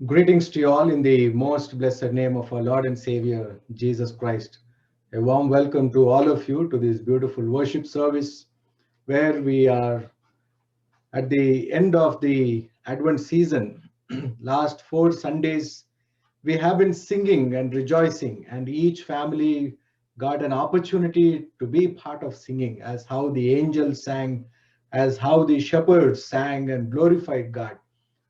Greetings to you all in the most blessed name of our Lord and Savior, Jesus Christ. A warm welcome to all of you to this beautiful worship service where we are at the end of the Advent season. Last 4 Sundays, we have been singing and rejoicing, and each family got an opportunity to be part of singing, as how the angels sang, as how the shepherds sang and glorified God.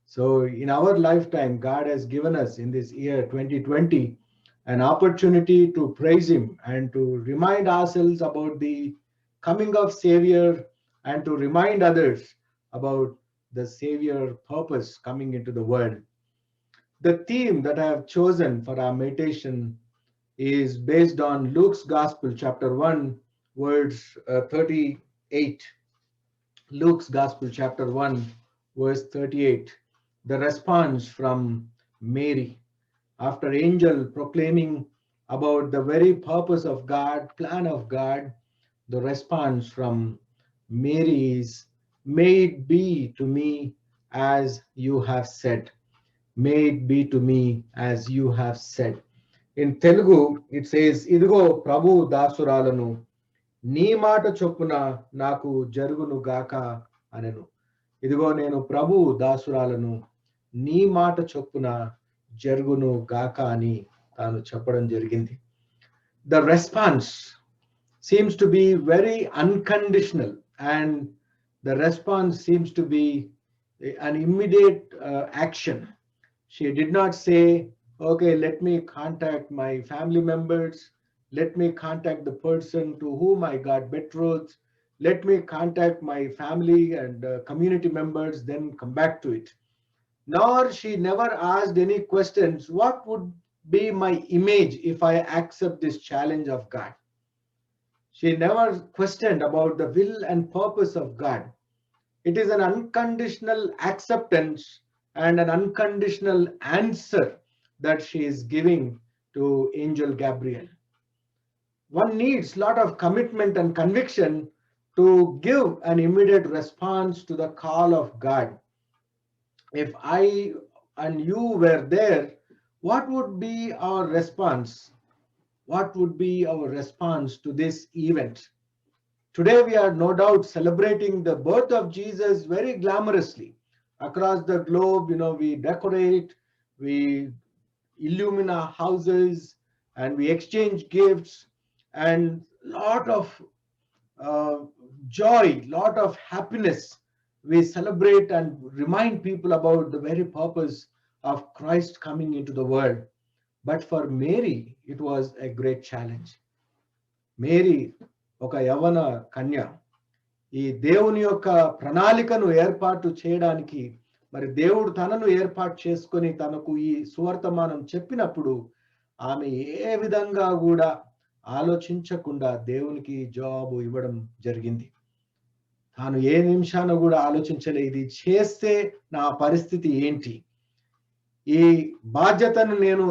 So, in our lifetime, God has given us in this year 2020 an opportunity to praise Him and to remind ourselves about the coming of Savior and to remind others about the Savior purpose coming into the world. The theme that I have chosen for our meditation is based on Luke's Gospel, chapter 1, verse 38. Luke's Gospel, chapter 1, verse 38. The response from Mary after angel proclaiming about the very purpose of God, plan of God, the response from Mary is, "May it be to me as you have said. May it be to me as you have said." In Telugu, it says, "Idigo Prabhu Dasuralanu నీ మాట చొప్పున నాకు జరుగును గాక అనెను." ఇదిగో నేను ప్రభు దాసురాలను, నీ మాట చొప్పున జరుగును గాక అని తాను చెప్పడం జరిగింది. The response seems to be very unconditional, and the response seems to be an immediate action. She did not say, "Okay, let me contact my family members. Let me contact the person to whom I got betrothed. Let me contact my family and community members, then come back to it." Nor she never asked any questions. What would be my image if I accept this challenge of God? She never questioned about the will and purpose of God. It is an unconditional acceptance and an unconditional answer that she is giving to Angel Gabriel. One needs a lot of commitment and conviction to give an immediate response to the call of God. If I and you were there, what would be our response? What would be our response to this event? Today, we are no doubt celebrating the birth of Jesus very glamorously. Across the globe, we decorate, we illumine our houses, and we exchange gifts, and lot of uh, joy, lot of happiness. We celebrate and remind people about the very purpose of Christ coming into the world. But for Mary, it was a great challenge. Mary ఒక యవన కన్య, ఈ దేవుని యొక్క ప్రణాళికను ఏర్పాటు చేయడానికి మరి దేవుడు తనను ఏర్పాటు చేసుకొని తనకు ఈ సువర్తమానం చెప్పినప్పుడు ఆమె ఏ విధంగా కూడా ఆలోచించకుండా దేవునికి జవాబు ఇవ్వడం జరిగింది. తాను ఏ నిమిషాన కూడా ఆలోచించలే, ఇది చేస్తే నా పరిస్థితి ఏంటి, ఈ బాధ్యతను నేను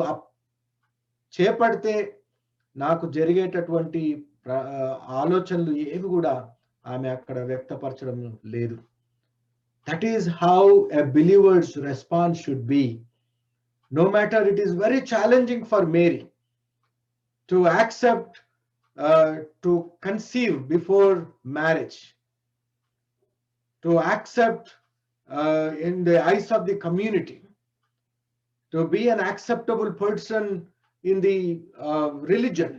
చేపడితే నాకు జరిగేటటువంటి ఆలోచనలు ఏవి కూడా ఆమె అక్కడ వ్యక్తపరచడం లేదు. That is how a believer's response should be. No matter, it is very challenging for Mary to accept, to conceive before marriage, to accept in the eyes of the community, to be an acceptable person in the religion.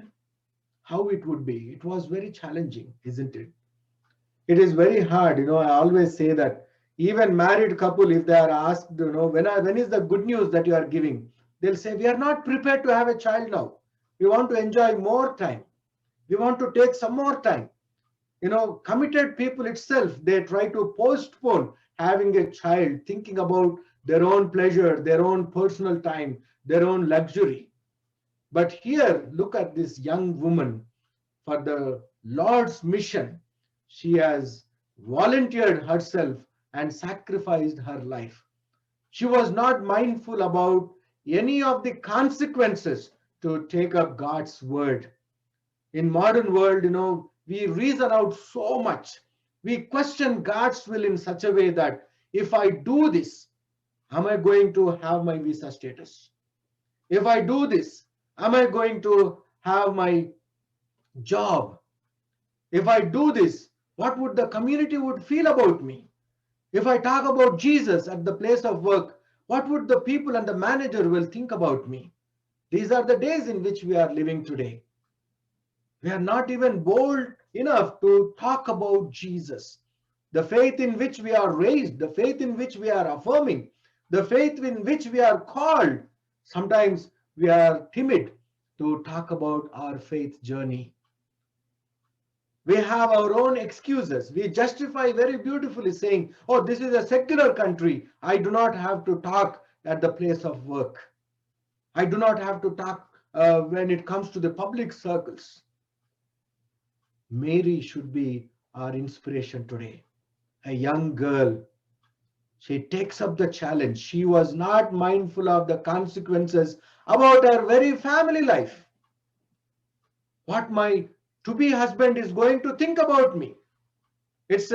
How it would be? It was very challenging, isn't it? It is very hard. I always say that even married couple, if they are asked, when is the good news that you are giving, they'll say, "We are not prepared to have a child now. We want to enjoy more time. We want to take some more time." Committed people itself, they try to postpone having a child, thinking about their own pleasure, their own personal time, their own luxury. But here, look at this young woman. For the Lord's mission, she has volunteered herself and sacrificed her life. She was not mindful about any of the consequences to take up God's word. In modern world, we reason out so much. We question God's will in such a way that if I do this, am I going to have my visa status? If I do this, am I going to have my job? If I do this, what would the community would feel about me? If I talk about Jesus at the place of work, what would the people and the manager will think about me? These are the days in which we are living today. We are not even bold enough to talk about Jesus. The faith in which we are raised, the faith in which we are affirming, the faith in which we are called. Sometimes we are timid to talk about our faith journey. We have our own excuses. We justify very beautifully saying, oh, this is a secular country. I do not have to talk at the place of work. I do not have to talk when it comes to the public circles. Mary should be our inspiration today. A young girl, she takes up the challenge. She was not mindful of the consequences about her very family life. What my to-be husband is going to think about me. It's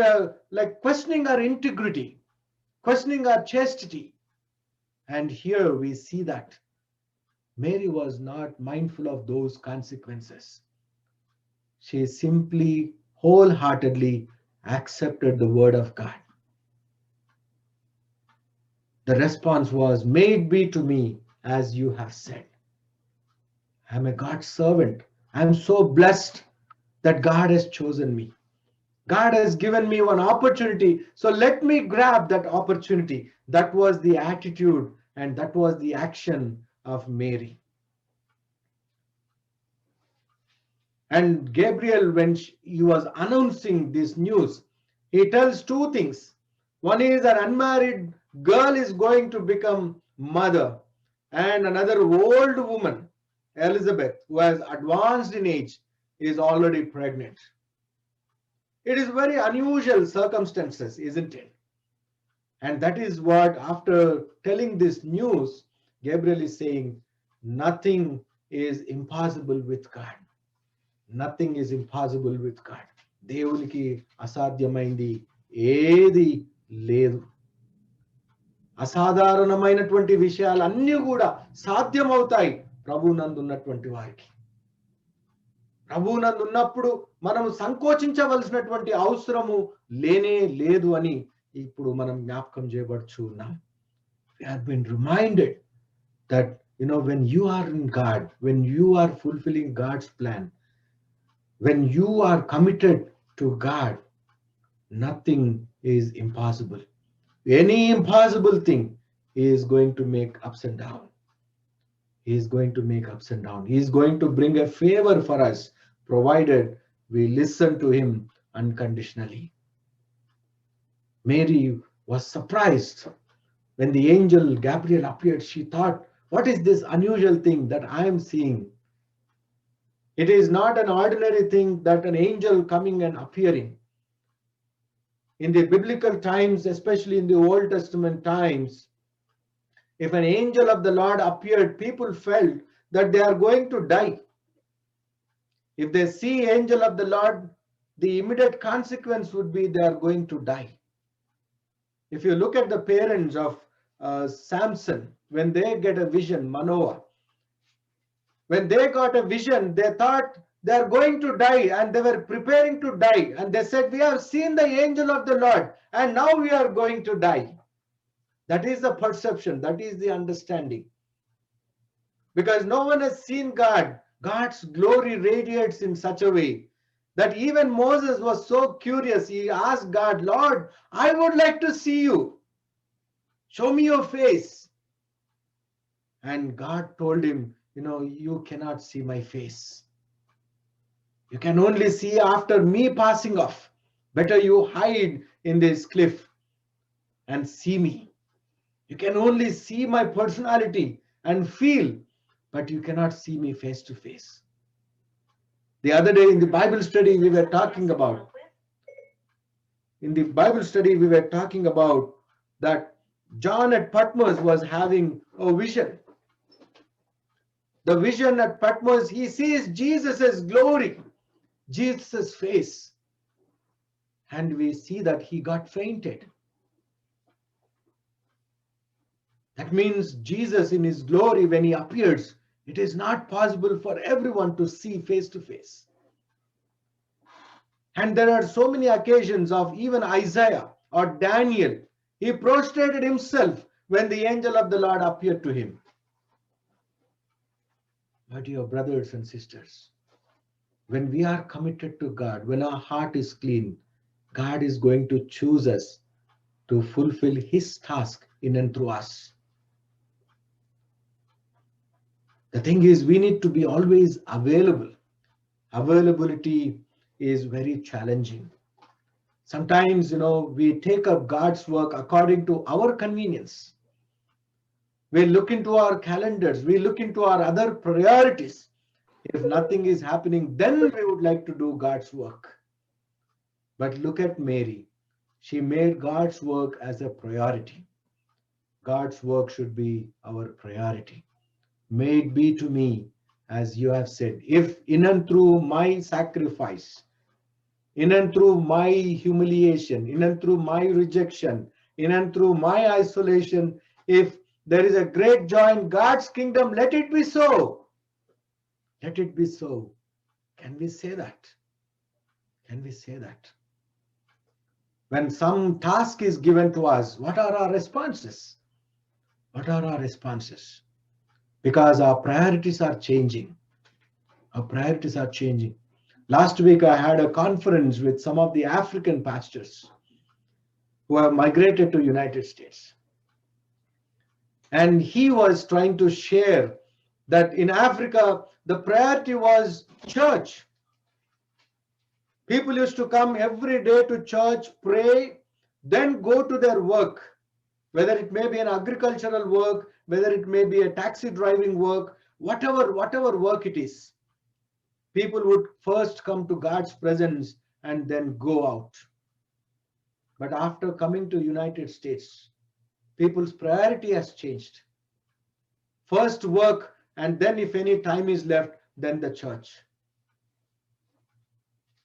like questioning our integrity, questioning our chastity. And here we see that Mary was not mindful of those consequences. She simply wholeheartedly accepted the word of God. The response was, may it be to me as you have said. I'm a God's servant. I'm so blessed that God has chosen me. God has given me one opportunity, so let me grab that opportunity. That was the attitude and that was the action of Mary. And Gabriel, when he was announcing this news, he tells two things. One is an unmarried girl is going to become mother, and another old woman, Elizabeth, who has advanced in age, is already pregnant. It is very unusual circumstances, isn't it? And that is what, after telling this news, Gabriel is saying, nothing is impossible with God. Nothing is impossible with God. దేవునికి అసాధ్యమైంది ఏది లేదు. అసాధారణమైనటువంటి విషయాలన్నీ కూడా సాధ్యమవుతాయి ప్రభువునందు ఉన్నటువంటి వారికి. ప్రభువునందు ఉన్నప్పుడు మనము సంకోచించవలసినటువంటి అవసరము లేనే లేదు అని ఇప్పుడు మనం జ్ఞాపకం చేయబడుచు ఉన్నాం. We have been reminded that when you are in God, when you are fulfilling God's plan, when you are committed to God, nothing is impossible. Any impossible thing is going to make ups and down. He is going to make ups and down. He is going to bring a favor for us, provided we listen to him unconditionally. Mary was surprised when the angel Gabriel appeared. She thought, what is this unusual thing that I am seeing? It is not an ordinary thing that an angel coming and appearing. In the biblical times, especially in the Old Testament times, if an angel of the Lord appeared, people felt that they are going to die. If they see angel of the Lord, the immediate consequence would be they are going to die. If you look at the parents of Samson, when they get a vision, Manoah, when they got a vision, they thought they are going to die and they were preparing to die. And they said, we have seen the angel of the Lord and now we are going to die. That is the perception. That is the understanding. Because no one has seen God. God's glory radiates in such a way that even Moses was so curious. He asked God, Lord, I would like to see you. Show me your face. And God told him, you cannot see my face. You can only see after me passing off. Better you hide in this cliff and see me. You can only see my personality and feel, but you cannot see me face to face. The other day in the Bible study we were talking about, that John at Patmos was having a vision. The vision at Patmos, he sees Jesus' glory, Jesus' face. And we see that he got fainted. That means Jesus in his glory, when he appears, it is not possible for everyone to see face to face. And there are so many occasions of even Isaiah or Daniel. He prostrated himself when the angel of the Lord appeared to him. My dear brothers and sisters, when we are committed to God, when our heart is clean, God is going to choose us to fulfill his task in and through us. The thing is, we need to be always available. Availability is very challenging. Sometimes, we take up God's work according to our convenience. We look into our calendars, we look into our other priorities. If nothing is happening, then we would like to do God's work. But look at Mary. She made God's work as a priority. God's work should be our priority. May it be to me, as you have said, if in and through my sacrifice, in and through my humiliation, in and through my rejection, in and through my isolation, if there is a great joy in God's kingdom, let it be so. Let it be so. Can we say that? Can we say that? When some task is given to us, what are our responses? What are our responses? Because our priorities are changing. Our priorities are changing. Last week, I had a conference with some of the African pastors who have migrated to United States. And he was trying to share that in Africa, the priority was church. People used to come every day to church, pray, then go to their work, whether it may be an agricultural work, whether it may be a taxi driving work, whatever work it is. People would first come to God's presence and then go out. But after coming to United States, people's priority has changed. First work, and then if any time is left, then the church.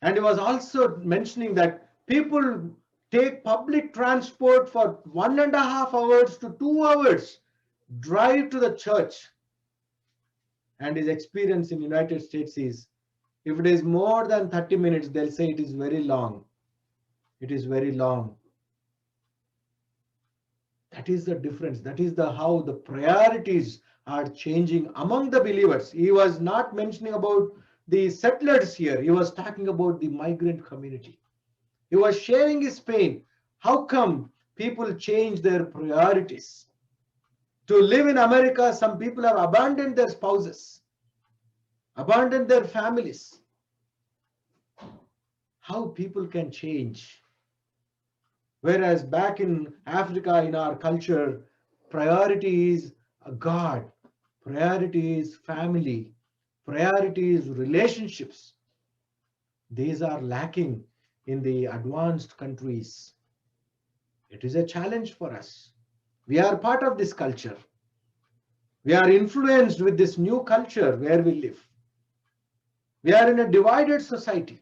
And he was also mentioning that people take public transport for 1.5 hours to 2 hours, drive to the church. And his experience in United States is, if it is more than 30 minutes, they'll say it is very long. It is very long. That is the difference. That is how the priorities are changing among the believers. He was not mentioning about the settlers here. He was talking about the migrant community. He was sharing his pain. How come people change their priorities? To live in America, some people have abandoned their spouses, abandoned their families. How people can change. Whereas back in Africa, in our culture, priority is God, priority is family, priority is relationships. These are lacking in the advanced countries. It is a challenge for us. We are part of this culture. We are influenced with this new culture where we live. We are in a divided society.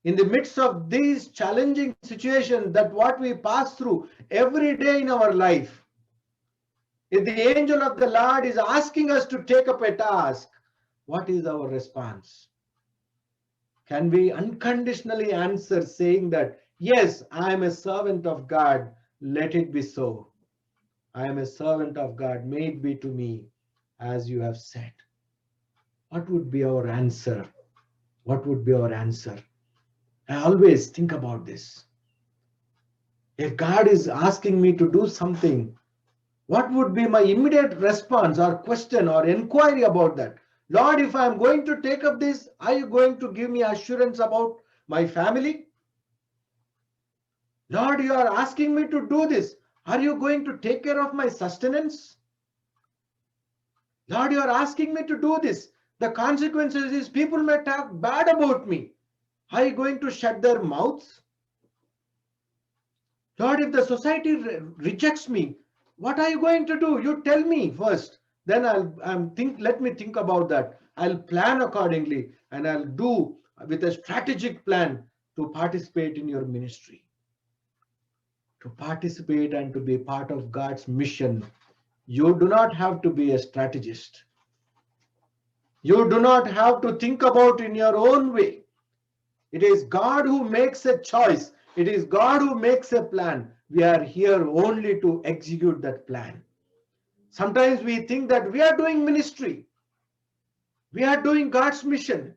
In the midst of these challenging situations, that what we pass through every day in our life, if the angel of the Lord is asking us to take up a task, what is our response? Can we unconditionally answer saying that, yes, I am a servant of God, let it be so. I am a servant of God, may it be to me as you have said. What would be our answer? What would be our answer? I always think about this. If God is asking me to do something, what would be my immediate response or question or inquiry about that? Lord, if I am going to take up this, are you going to give me assurance about my family? Lord, you are asking me to do this. Are you going to take care of my sustenance? Lord, you are asking me to do this. The consequences is people may talk bad about me. Are you going to shut their mouths? Lord, if the society rejects me, what are you going to do? You tell me first. Then let me think about that. I'll plan accordingly and I'll do with a strategic plan to participate in your ministry. To participate and to be part of God's mission, you do not have to be a strategist. You do not have to think about in your own way. It is God who makes a choice. It is God who makes a plan. We are here only to execute that plan. Sometimes we think that we are doing ministry. We are doing God's mission.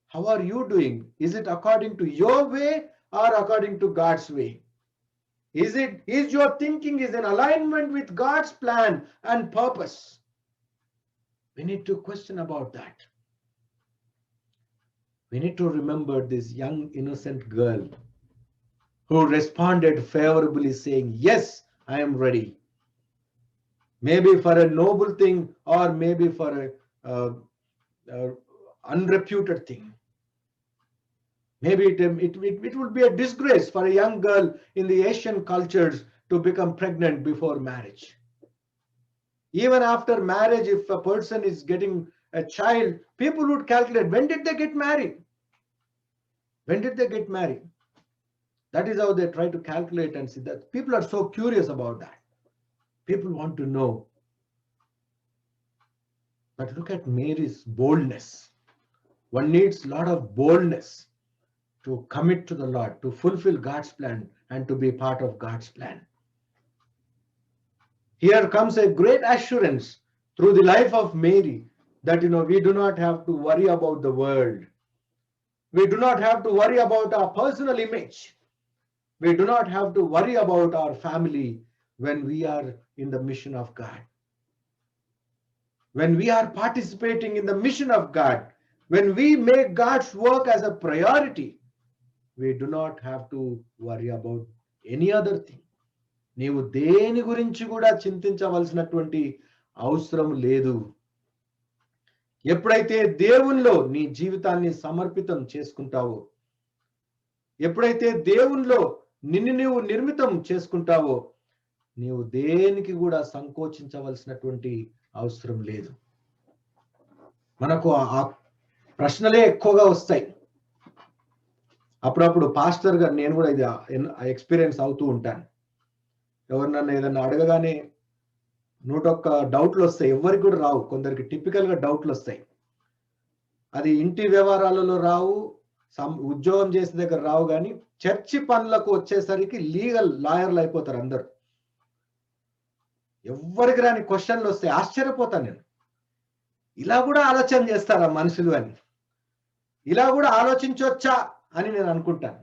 How are you doing? Is it according to your way or according to God's way? Is your thinking is in alignment with God's plan and purpose? We need to question about that. We need to remember this young innocent girl who responded favorably saying, yes, I am ready. Maybe for a noble thing or maybe for a unreputed thing. Maybe it would be a disgrace for a young girl in the Asian cultures to become pregnant before marriage. Even after marriage, if a person is getting a child, people would calculate, when did they get married? When did they get married? That is how they try to calculate and see that. People are so curious about that. People want to know. But look at Mary's boldness. One needs a lot of boldness to commit to the Lord, to fulfill God's plan and to be part of God's plan. Here comes a great assurance through the life of Mary that we do not have to worry about the world. We do not have to worry about our personal image. We do not have to worry about our family when we are in the mission of God. When we are participating in the mission of God, when we make God's work as a priority, we do not have to worry about any other thing. నీవు దేని గురించి కూడా చింతించవలసినటువంటి అవసరం లేదు. ఎప్పుడైతే దేవునిలో నీ జీవితాన్ని సమర్పితం చేసుకుంటావో, ఎప్పుడైతే దేవునిలో నిన్ను నీవు నిర్మితం చేసుకుంటావో, నీవు దేనికి కూడా సంకోచించవలసినటువంటి అవసరం లేదు. మనకు ఆ ప్రశ్నలే ఎక్కువగా వస్తాయి. అప్పుడప్పుడు పాస్టర్ గారు, నేను కూడా ఇది ఎక్స్పీరియన్స్ అవుతూ ఉంటాను. ఎవరినన్నా ఏదన్నా అడగగానే 101 డౌట్లు వస్తాయి. ఎవరికి కూడా రావు, కొందరికి టిపికల్గా డౌట్లు వస్తాయి. అది ఇంటి వ్యవహారాలలో రావు, ఉద్యోగం చేసే దగ్గర రావు, కానీ చర్చి పనులకు వచ్చేసరికి లీగల్ లాయర్లు అయిపోతారు అందరు. ఎవరికి రాని క్వశ్చన్లు వస్తాయి. ఆశ్చర్యపోతాను నేను, ఇలా కూడా ఆలోచన చేస్తారా మనుషులు అని, ఇలా కూడా ఆలోచించవచ్చా అని నేను అనుకుంటాను.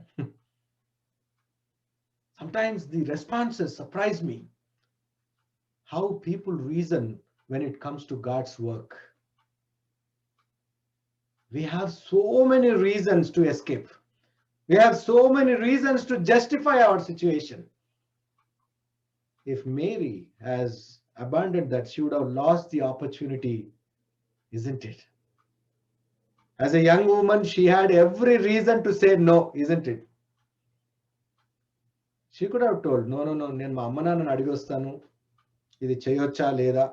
Sometimes the responses surprise me. How people reason when it comes to God's work. We have so many reasons to escape. We have so many reasons to justify our situation. If Mary has abandoned that, she would have lost the opportunity, isn't it? As a young woman, she had every reason to say no, isn't it? She could have told, no, నేను మా అమ్మ నాన్నని అడిగి వస్తాను, ఇది చేయొచ్చా లేదా,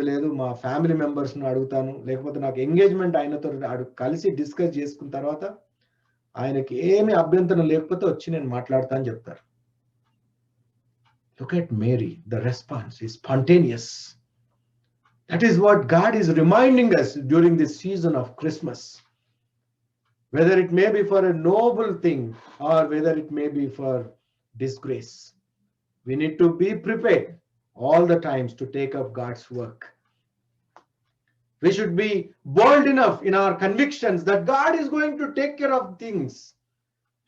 లేదు మా ఫ్యామిలీ మెంబర్స్ని అడుగుతాను, లేకపోతే నాకు ఎంగేజ్మెంట్ ఆయనతో కలిసి డిస్కస్ చేసుకున్న తర్వాత ఆయనకి ఏమి అభ్యంతరం లేకపోతే వచ్చి నేను మాట్లాడతా అని చెప్తారు. Look at Mary, the response is spontaneous. That is what God is reminding us during this season of Christmas. Whether it may be for a noble thing or whether it may be for disgrace, we need to be prepared all the times to take up God's work. We should be bold enough in our convictions that God is going to take care of things.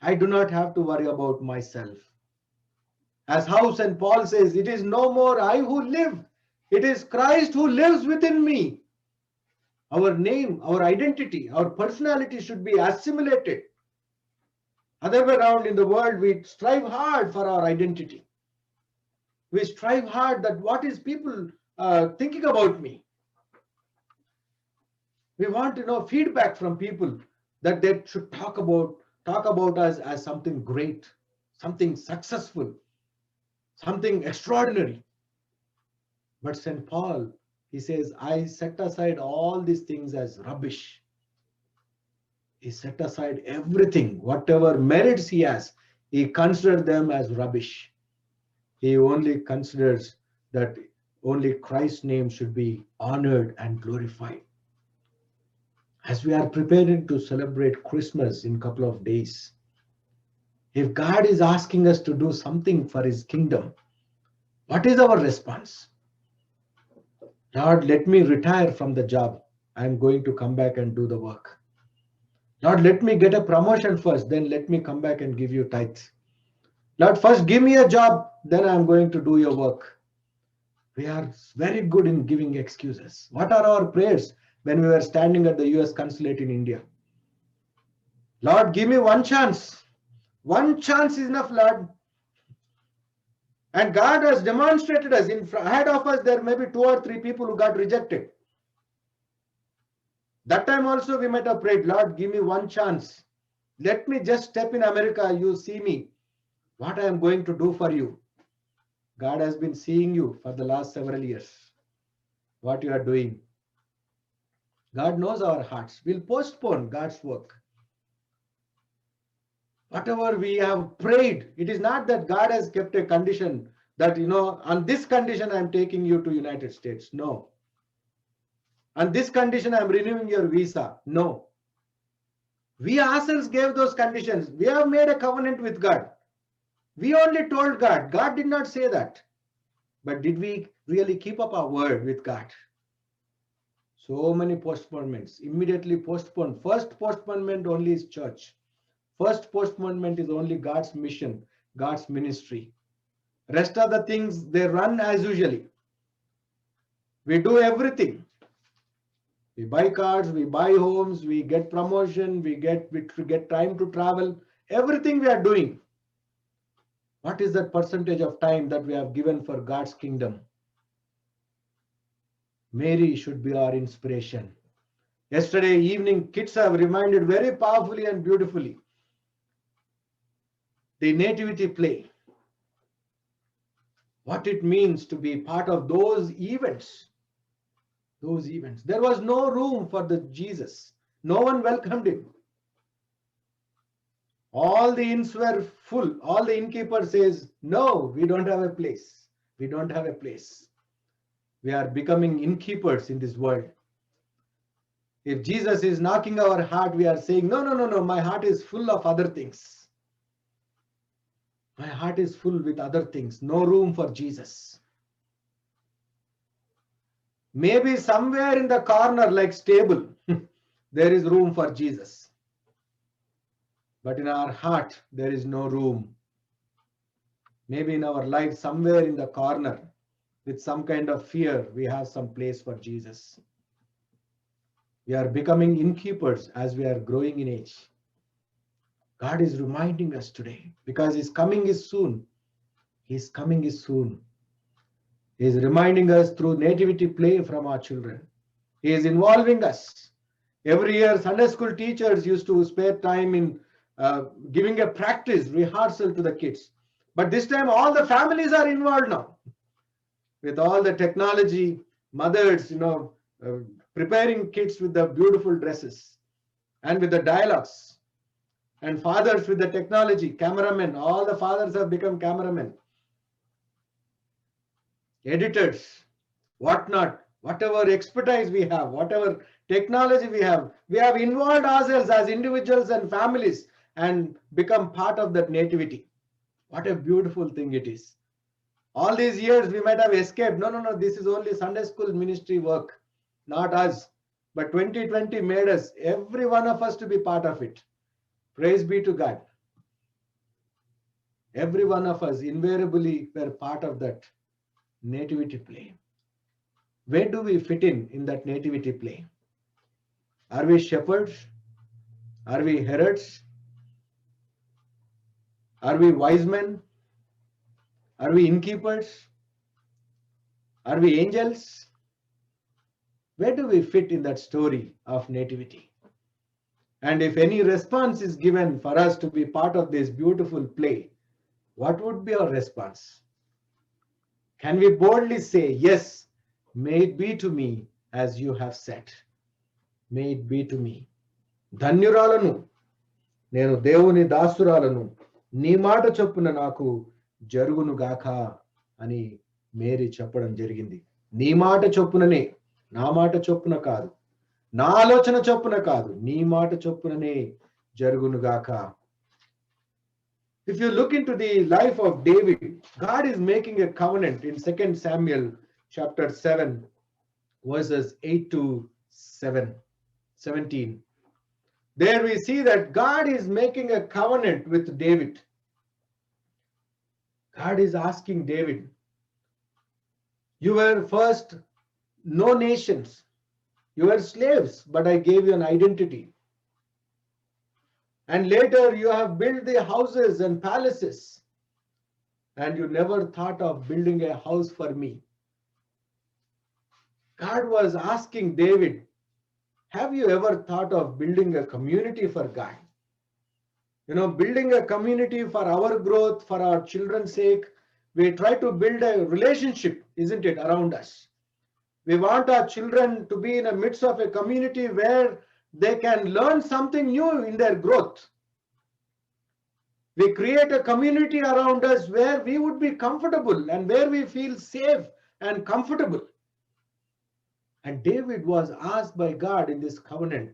I do not have to worry about myself. As how St. Paul says, it is no more I who live, it is Christ who lives within me. Our name, our identity, our personality should be assimilated. Other way around in the world, we strive hard for our identity. We strive hard that what is people thinking about me. We want to know feedback from people that they should talk about us as something great, something successful, something extraordinary. But St. Paul, he says, I set aside all these things as rubbish. He set aside everything, whatever merits he has, He considered them as rubbish. He only considers that only Christ's name should be honored and glorified. As we are preparing to celebrate Christmas in a couple of days, if God is asking us to do something for his kingdom, what is our response? Lord, let me retire from the job. I'm going to come back and do the work. Lord, let me get a promotion first, then let me come back and give you tithes. Lord, first give me a job, then I'm going to do your work. We are very good in giving excuses. What are our prayers when we were standing at the US consulate in India? Lord, give me one chance. One chance is enough, Lord. And God has demonstrated us. Ahead of us, there may be 2 or 3 people who got rejected. That time also we might have prayed, Lord, give me one chance. Let me just step in America. You see me, what I am going to do for you. God has been seeing you for the last several years, what you are doing. God knows our hearts. We'll postpone God's work. Whatever we have prayed, it is not that God has kept a condition that, on this condition, I'm taking you to United States. No. On this condition, I'm renewing your visa. No. We ourselves gave those conditions. We have made a covenant with God. We only told God. God did not say that. But did we really keep up our word with God? So many postponements. Immediately postponed. First postponement only is church. First postponement is only God's mission, God's ministry. Rest of the things, they run as usually. We do everything. We buy cars, we buy homes, we get promotion, we get time to travel. Everything we are doing. What is that percentage of time that we have given for God's kingdom? Mary should be our inspiration. Yesterday evening, kids have reminded very powerfully and beautifully the nativity play. What it means to be part of those events. Those events. There was no room for the Jesus. No one welcomed him. All the inns were full. All the innkeeper says, no, we don't have a place. We don't have a place. We are becoming innkeepers in this world. If Jesus is knocking our heart, we are saying, no, my heart is full of other things. My heart is full with other things. No room for Jesus. Maybe somewhere in the corner, like stable, there is room for Jesus. But in our heart, there is no room. Maybe in our life, somewhere in the corner, with some kind of fear, we have some place for Jesus. We are becoming innkeepers as we are growing in age. God is reminding us today because his coming is soon. His coming is soon. He is reminding us through nativity play from our children. He is involving us. Every year, Sunday school teachers used to spare time in giving a practice, rehearsal to the kids. But this time, all the families are involved now. With all the technology, mothers, preparing kids with the beautiful dresses and with the dialogues. And fathers with the technology, cameramen, all the fathers have become cameramen. Editors, whatnot, whatever expertise we have, whatever technology we have involved ourselves as individuals and families and become part of that nativity. What a beautiful thing it is. All these years we might have escaped. No, this is only Sunday school ministry work, not us. But 2020 made us, every one of us, to be part of it. Praise be to God. Every one of us invariably were part of that nativity play. Where do we fit in that nativity play? Are we shepherds? Are we Herods? Are we wise men? Are we innkeepers? Are we angels? Where do we fit in that story of nativity? And if any response is given for us to be part of this beautiful play, what would be our response? Can we boldly say, yes, may it be to me as you have said. May it be to me. ధన్యురాలను, నేను దేవుని దాసురాలను, నీ మాట చొప్పున నాకు జరుగును గాక అని Mary చెప్పడం జరిగింది. నీ మాట చొప్పుననే, నా మాట చొప్పున కాదు, నా ఆలోచన చొప్పున కాదు, నీ మాట చొప్పుననే జరుగును గాక. If you look into the life of David, God is making a covenant in 2 Samuel chapter 7 verses 8 to 17. There we see that God is making a covenant with David. God is asking David, you were first no nations, you were slaves, but I gave you an identity. And later you have built the houses and palaces, and you never thought of building a house for me. God was asking David, have you ever thought of building a community for God? You know, building a community for our growth, for our children's sake. We try to build a relationship, isn't it, around us. We want our children to be in the midst of a community where they can learn something new in their growth. We create a community around us where we would be comfortable and where we feel safe and comfortable. And David was asked by God in this covenant,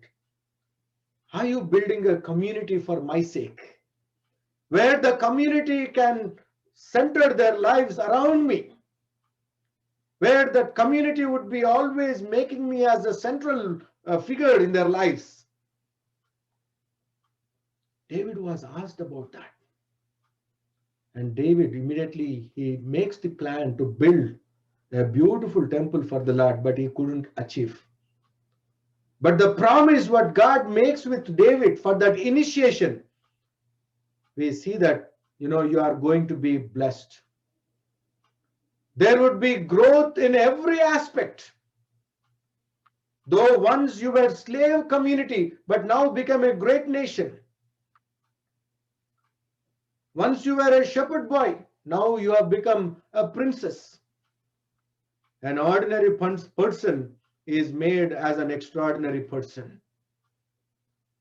are you building a community for my sake? Where the community can center their lives around me. Where that community would be always making me as a central figure in their lives. David was asked about that. And David immediately, he makes the plan to build a beautiful temple for the Lord, but he couldn't achieve. But the promise what God makes with David for that initiation, we see that, you know, you are going to be blessed. There would be growth in every aspect. Though once you were slave community, but now become a great nation. Once you were a shepherd boy, now you have become a princess. An ordinary person is made as an extraordinary person.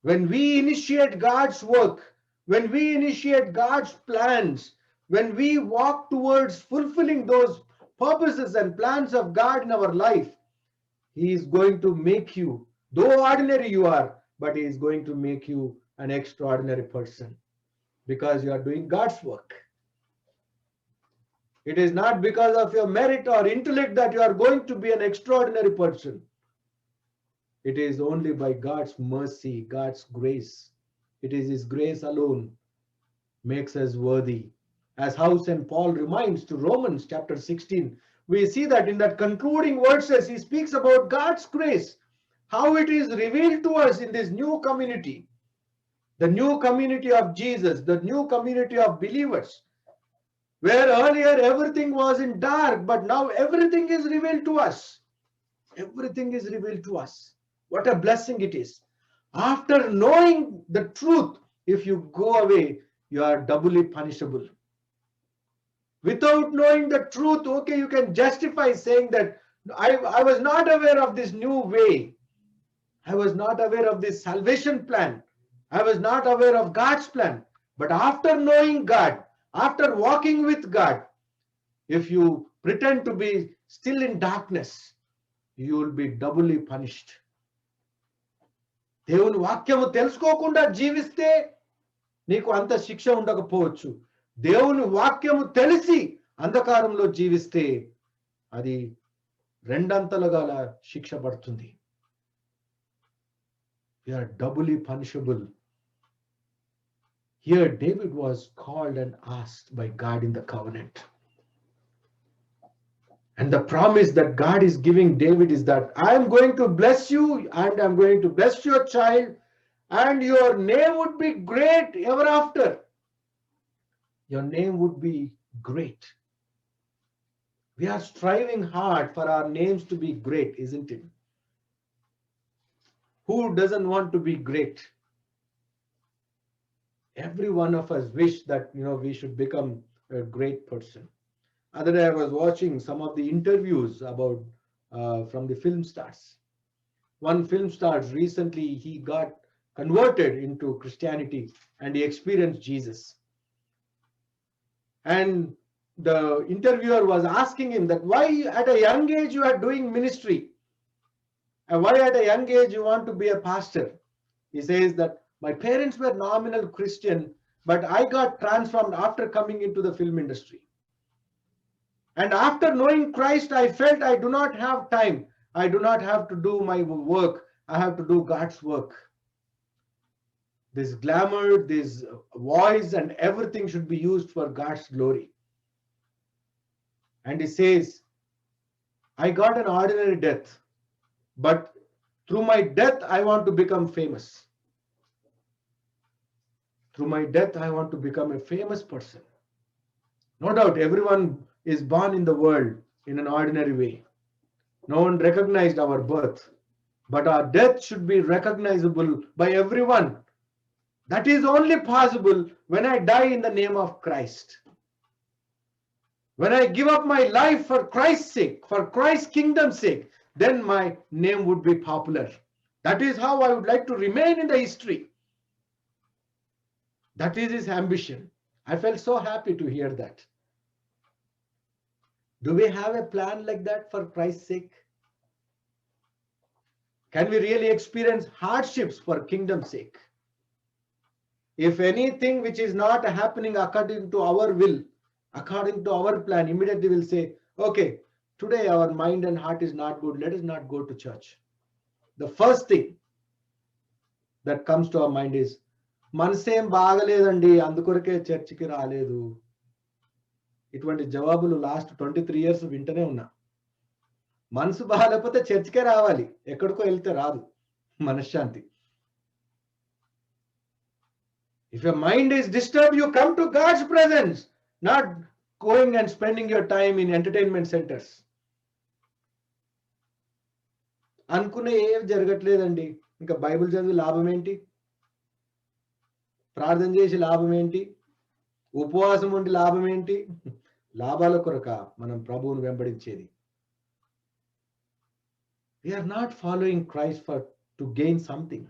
When we initiate God's work, when we initiate God's plans, when we walk towards fulfilling those purposes and plans of God in our life, He is going to make you, though ordinary you are, but He is going to make you an extraordinary person because you are doing God's work. It is not because of your merit or intellect that you are going to be an extraordinary person. It is only by God's mercy, God's grace. It is His grace alone makes us worthy. As how St. Paul reminds to Romans chapter 16, we see that in that concluding verses, he speaks about God's grace, how it is revealed to us in this new community, the new community of Jesus, the new community of believers, where earlier everything was in dark, but now everything is revealed to us. Everything is revealed to us. What a blessing it is. After knowing the truth, if you go away, you are doubly punishable. Without knowing the truth, okay, you can justify saying that I was not aware of this new way. I was not aware of this salvation plan. I was not aware of God's plan. But after knowing God, after walking with God, if you pretend to be still in darkness, you will be doubly punished. దేవుని వాక్యము తెలుసుకోకుండా జీవిస్తే నీకు అంత శిక్ష ఉండకపోవచ్చు. దేవుని వాక్యము తెలిసి అంధకారంలో జీవిస్తే అది రెండంతలుగా శిక్ష పడుతుంది. You are doubly punishable. Here David was called and asked by God in the covenant. And the promise that God is giving David is that I am going to bless you and I am going to bless your child and your name would be great ever after. Your name would be great. We are striving hard for our names to be great, isn't it? Who doesn't want to be great? Every one of us wish that, you know, we should become a great person. Other day I was watching some of the interviews about from the film stars. One film star recently, he got converted into Christianity and he experienced Jesus. And the interviewer was asking him that why at a young age you are doing ministry, and why at a young age you want to be a pastor. He says that my parents were nominal Christian, but I got transformed after coming into the film industry. And after knowing Christ, I felt I do not have time. I do not have to do my work. I have to do God's work. This glamour, this voice, and everything should be used for God's glory. And he says, I got an ordinary death, but through my death, I want to become famous. Through my death, I want to become a famous person. No doubt, everyone is born in the world in an ordinary way. No one recognized our birth, but our death should be recognizable by everyone. That is only possible when I die in the name of Christ. When I give up my life for Christ's sake, for Christ's kingdom's sake, then my name would be popular. That is how I would like to remain in the history. That is his ambition. I felt so happy to hear that. Do we have a plan like that for Christ's sake? Can we really experience hardships for kingdom's sake? If anything which is not happening according to our will, according to our plan, immediately we'll say, okay, today our mind and heart is not good. Let us not go to church. The first thing that comes to our mind is, మనసేం బాగలేదండి అందుకొరకే చర్చికి రాలేదు. ఇటువంటి జవాబులు last 23 years వింటనే ఉన్నా. మనసు బాగాలేకపోతే చర్చికే రావాలి, ఎక్కడికో వెళ్తే రాదు మనశ్శాంతి. If your mind is disturbed, you come to God's presence, not going and spending your time in entertainment centers. అనుకునే ఏం జరగట్లేదండి, ఇంకా బైబిల్ చదివి లాభం ఏంటి, ప్రార్థన చేసి లాభం ఏంటి, ఉపవాసం ఉండి లాభం ఏంటి? లాభాల కొరక మనం ప్రభువును వెంబడించేది. We are not following Christ to gain something.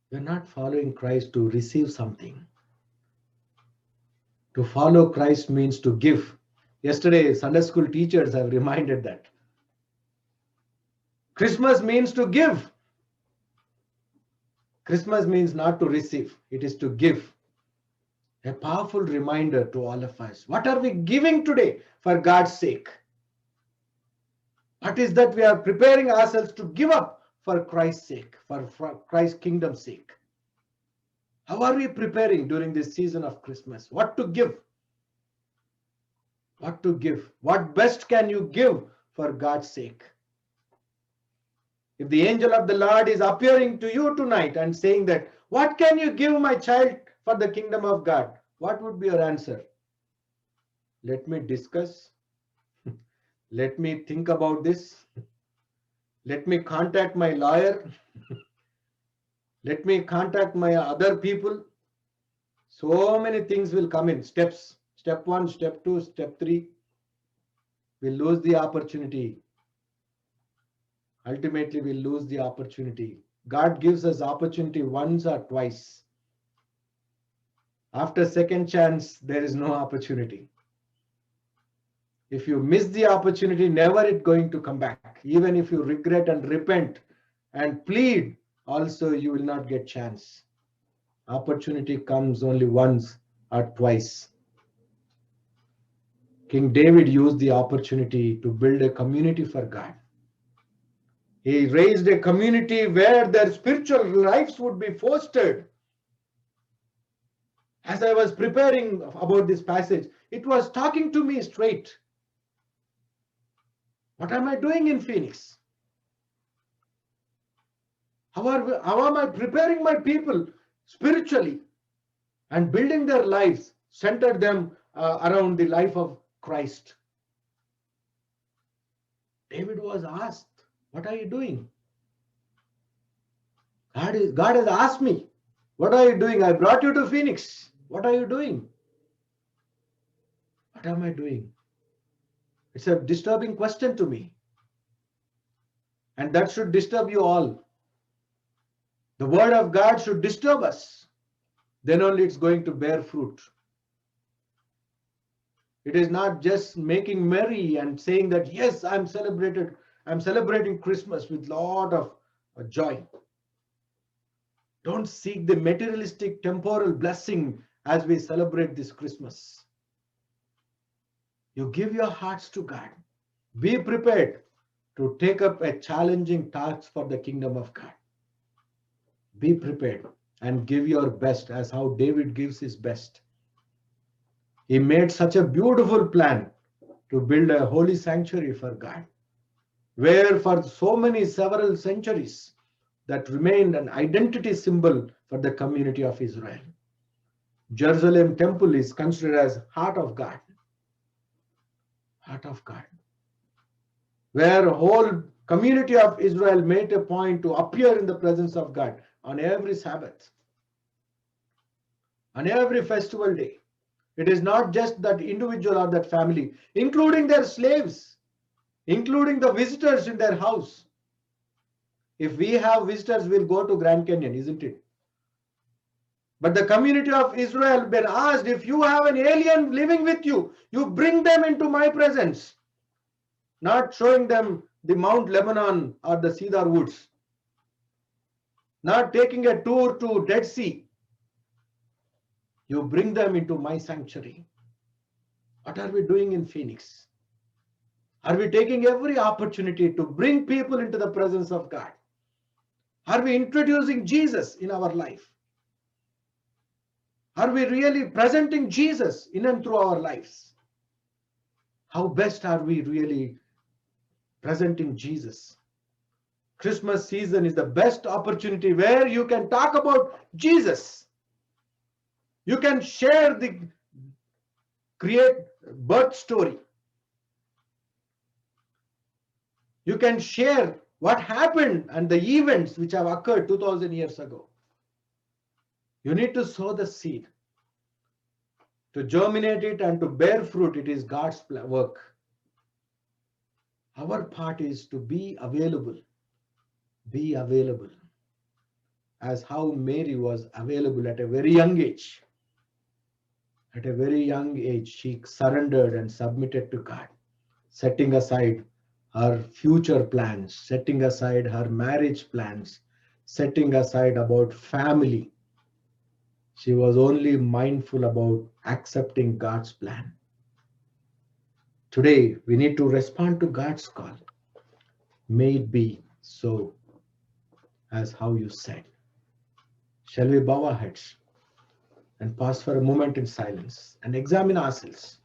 We are not following Christ to receive something. To follow Christ means to give. Yesterday, Sunday school teachers have reminded that. Christmas means to give. Christmas means not to receive, it is to give. A powerful reminder to all of us. What are we giving today for God's sake? What is that we are preparing ourselves to give up for Christ's sake, for Christ's kingdom's sake? How are we preparing during this season of Christmas? What to give? What to give? What best can you give for God's sake? If the angel of the Lord is appearing to you tonight and saying that, what can you give my child for the kingdom of God? What would be your answer? Let me discuss. Let me think about this. Let me contact my lawyer. Let me contact my other people. So many things will come in steps. Step 1, step 2, step 3. We'll lose the opportunity. Ultimately, we'll lose the opportunity. God gives us opportunity once or twice. After second chance, there is no opportunity. If you miss the opportunity, never it's going to come back. Even if you regret and repent and plead, also you will not get chance. Opportunity comes only once or twice. King David used the opportunity to build a community for God. He raised a community where their spiritual lives would be fostered. As I was preparing about this passage, it was talking to me straight. What am I doing in Phoenix? How am I preparing my people spiritually and building their lives, center them around the life of Christ? David was asked, what are you doing? God has asked me, what are you doing? I brought you to Phoenix. What are you doing? What am I doing? It's a disturbing question to me. And that should disturb you all. The word of God should disturb us. Then only it's going to bear fruit. It is not just making merry and saying that, yes, I'm celebrating Christmas with lot of joy. Don't seek the materialistic temporal blessing as we celebrate this Christmas. You give your hearts to God. Be prepared to take up a challenging task for the kingdom of God. Be prepared and give your best, as how David gives his best. He made such a beautiful plan to build a holy sanctuary for God, where for several centuries that remained an identity symbol for the community of Israel. Jerusalem temple is considered as heart of God, where whole community of Israel made a point to appear in the presence of God on every Sabbath, on every festival day. It is not just that individual or that family, including their slaves, including the visitors in their house. If we have visitors, we'll go to Grand Canyon, isn't it? But the community of Israel been asked, if you have an alien living with you, you bring them into my presence. Not showing them the Mount Lebanon or the Cedar Woods. Not taking a tour to Dead Sea. You bring them into my sanctuary. What are we doing in Phoenix? Are we taking every opportunity to bring people into the presence of God? Are we introducing Jesus in our life? Are we really presenting Jesus in and through our lives? How best are we really presenting Jesus? Christmas season is the best opportunity where you can talk about Jesus. You can share the create birth story. You can share what happened and the events which have occurred 2000 years ago. You need to sow the seed. To germinate it and to bear fruit, it is God's work. Our part is to be available. Be available. As how Mary was available at a very young age. At a very young age, she surrendered and submitted to God, setting aside her future plans, setting aside her marriage plans, setting aside about family. She was only mindful about accepting God's plan. Today, we need to respond to God's call. May it be so as how you said. Shall we bow our heads and pause for a moment in silence and examine ourselves?